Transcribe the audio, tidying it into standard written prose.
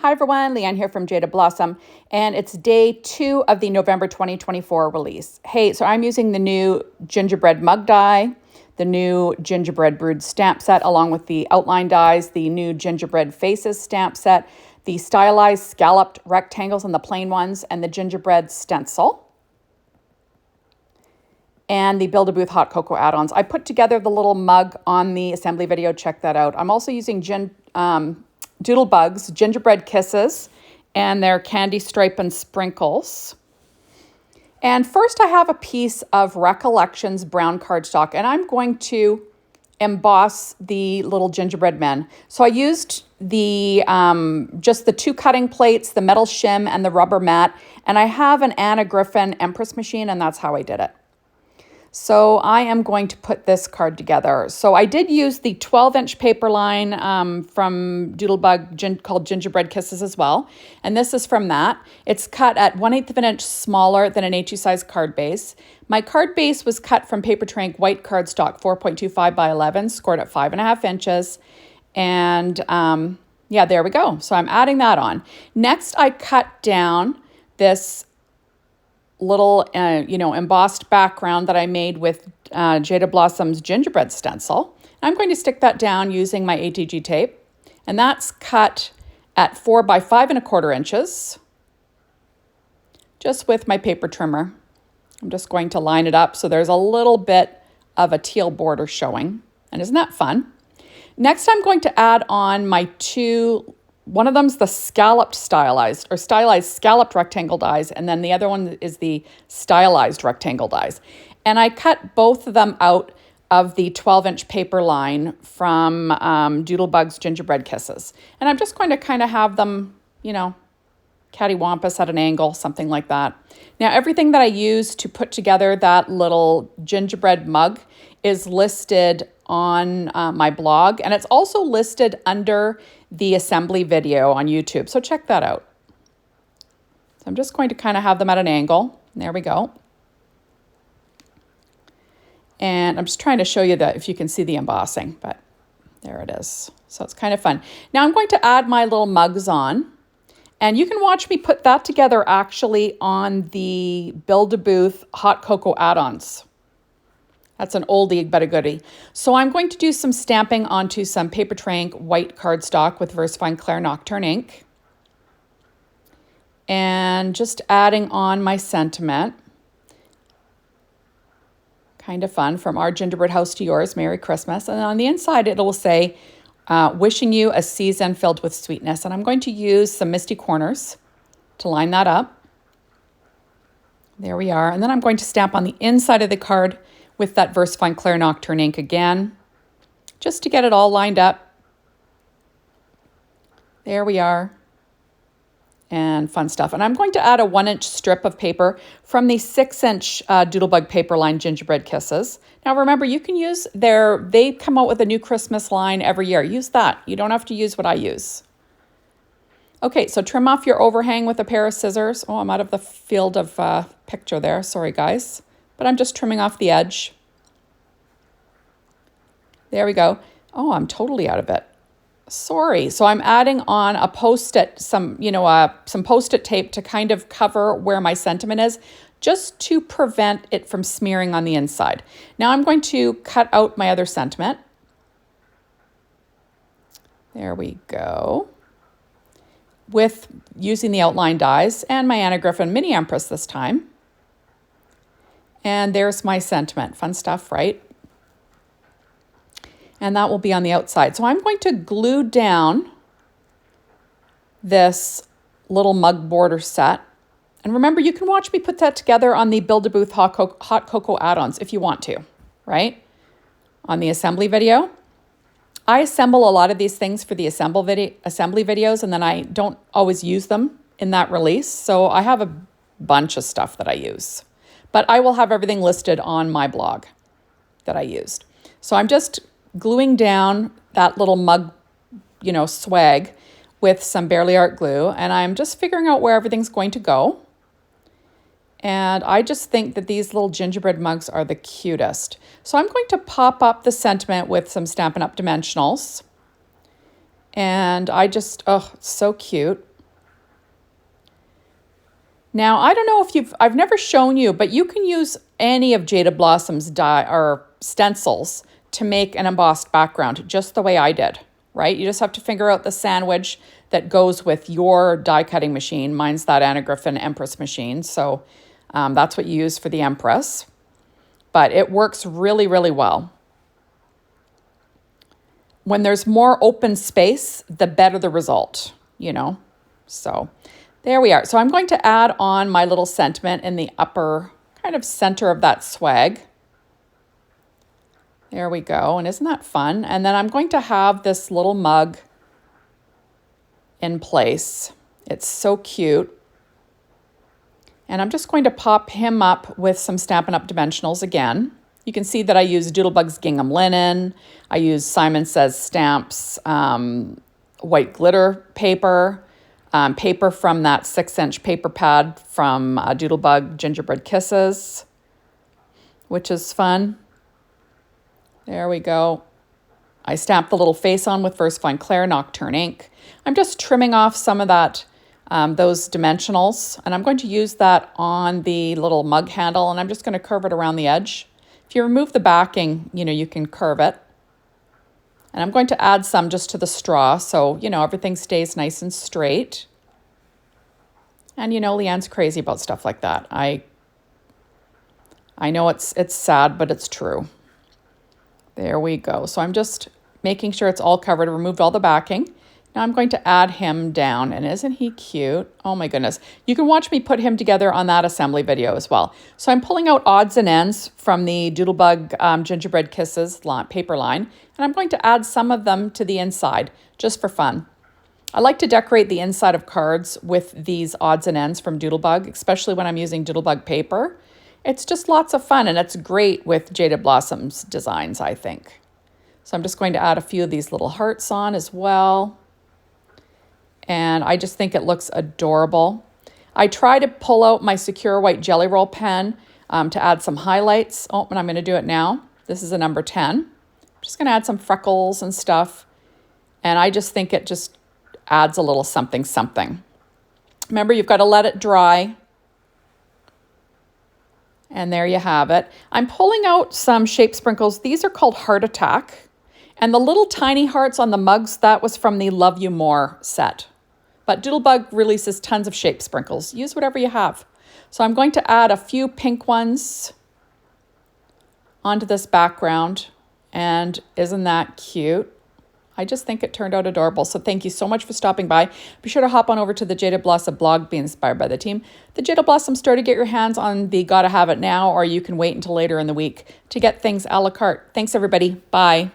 Hi everyone, Leanne here from Jaded Blossom, and it's day 2 of the November 2024 release. Hey, so I'm using the new gingerbread mug die, the new gingerbread brood stamp set, along with the outline dies, the new gingerbread faces stamp set, the stylized scalloped rectangles and the plain ones, and the gingerbread stencil, and the Build-A-Booth hot cocoa add-ons. I put together the little mug on the assembly video. Check that out. I'm also using Doodlebug's gingerbread kisses and their candy stripe and sprinkles. And first I have a piece of Recollections brown cardstock, and I'm going to emboss the little gingerbread men. So I used the just the 2 cutting plates, the metal shim and the rubber mat, and I have an Anna Griffin Empress machine, and that's how I did it. So I am going to put this card together. So I did use the 12-inch paper line from Doodlebug called Gingerbread Kisses as well. And this is from that. It's cut at 1/8 of an inch smaller than an A2 size card base. My card base was cut from Paper Trank white cardstock, 4.25 by 11, scored at 5.5 inches. And yeah, there we go. So I'm adding that on. Next, I cut down this little, embossed background that I made with Jaded Blossom's gingerbread stencil. I'm going to stick that down using my ATG tape, and that's cut at 4 by 5.25 inches, just with my paper trimmer. I'm just going to line it up so there's a little bit of a teal border showing, and isn't that fun? Next, I'm going to add on my one of them's the stylized scalloped rectangle dies, and then the other one is the stylized rectangle dies. And I cut both of them out of the 12-inch paper line from Doodlebug's Gingerbread Kisses. And I'm just going to kind of have them, cattywampus at an angle, something like that. Now, everything that I use to put together that little gingerbread mug is listed on my blog, and it's also listed under the assembly video on YouTube, so check that out. So I'm just going to kind of have them at an angle. There we go. And I'm just trying to show you that if you can see the embossing, but there it is. So it's kind of fun. Now I'm going to add my little mugs on, and you can watch me put that together actually on the Build-A-Booth hot cocoa add-ons. That's an oldie but a goodie. So I'm going to do some stamping onto some Paper Trank white cardstock with VersaFine Clair Nocturne ink. And just adding on my sentiment. Kind of fun, from our gingerbread house to yours, Merry Christmas. And on the inside it will say, wishing you a season filled with sweetness. And I'm going to use some Misty Corners to line that up. There we are. And then I'm going to stamp on the inside of the card with that VersaFine Clair Nocturne ink again, just to get it all lined up. There we are. And fun stuff. And I'm going to add a 1-inch strip of paper from the 6-inch Doodlebug paper line Gingerbread Kisses. Now remember, you can use they come out with a new Christmas line every year. Use that. You don't have to use what I use. Okay, so trim off your overhang with a pair of scissors. Oh, I'm out of the field of picture there. Sorry, guys. But I'm just trimming off the edge. There we go. Oh, I'm totally out of it. Sorry. So I'm adding on a Post-it, some Post-it tape to kind of cover where my sentiment is, just to prevent it from smearing on the inside. Now I'm going to cut out my other sentiment. There we go. With using the outline dies and my Anna Griffin Mini Empress this time. And there's my sentiment. Fun stuff, right? And that will be on the outside. So I'm going to glue down this little mug border set. And remember, you can watch me put that together on the Build-A-Booth hot cocoa add-ons if you want to, right? On the assembly video. I assemble a lot of these things for the assembly videos, and then I don't always use them in that release. So I have a bunch of stuff that I use. But I will have everything listed on my blog that I used. So I'm just gluing down that little mug, swag with some Barely Art glue. And I'm just figuring out where everything's going to go. And I just think that these little gingerbread mugs are the cutest. So I'm going to pop up the sentiment with some Stampin' Up! Dimensionals. And I just, oh, it's so cute. Now, I don't know if I've never shown you, but you can use any of Jaded Blossom's die or stencils to make an embossed background, just the way I did, right? You just have to figure out the sandwich that goes with your die cutting machine. Mine's that Anna Griffin Empress machine, so that's what you use for the Empress. But it works really, really well. When there's more open space, the better the result, you know? So there we are. So I'm going to add on my little sentiment in the upper kind of center of that swag. There we go. And isn't that fun? And then I'm going to have this little mug in place. It's so cute. And I'm just going to pop him up with some Stampin' Up! Dimensionals again. You can see that I use Doodlebug's gingham linen. I use Simon Says Stamps white glitter paper. Paper from that 6-inch paper pad from Doodlebug Gingerbread Kisses, which is fun. There we go. I stamped the little face on with First Fine Claire Nocturne ink. I'm just trimming off some of that, those dimensionals, and I'm going to use that on the little mug handle, and I'm just going to curve it around the edge. If you remove the backing, you know, you can curve it. And I'm going to add some just to the straw so, you know, everything stays nice and straight. And, you know, Leanne's crazy about stuff like that. I know it's sad, but it's true. There we go. So I'm just making sure it's all covered, removed all the backing. Now I'm going to add him down, and isn't he cute? Oh my goodness. You can watch me put him together on that assembly video as well. So I'm pulling out odds and ends from the Doodlebug Gingerbread Kisses paper line, and I'm going to add some of them to the inside just for fun. I like to decorate the inside of cards with these odds and ends from Doodlebug, especially when I'm using Doodlebug paper. It's just lots of fun, and it's great with Jaded Blossom's designs, I think. So I'm just going to add a few of these little hearts on as well. And I just think it looks adorable. I try to pull out my Secure White Jelly Roll pen to add some highlights. Oh, and I'm going to do it now. This is a number 10. I'm just going to add some freckles and stuff. And I just think it just adds a little something, something. Remember, you've got to let it dry. And there you have it. I'm pulling out some shape sprinkles. These are called Heart Attack. And the little tiny hearts on the mugs, that was from the Love You More set. But Doodlebug releases tons of shape sprinkles. Use whatever you have. So I'm going to add a few pink ones onto this background. And isn't that cute? I just think it turned out adorable. So thank you so much for stopping by. Be sure to hop on over to the Jaded Blossom blog, be inspired by the team. The Jaded Blossom store to get your hands on the Gotta Have It Now, or you can wait until later in the week to get things a la carte. Thanks, everybody. Bye.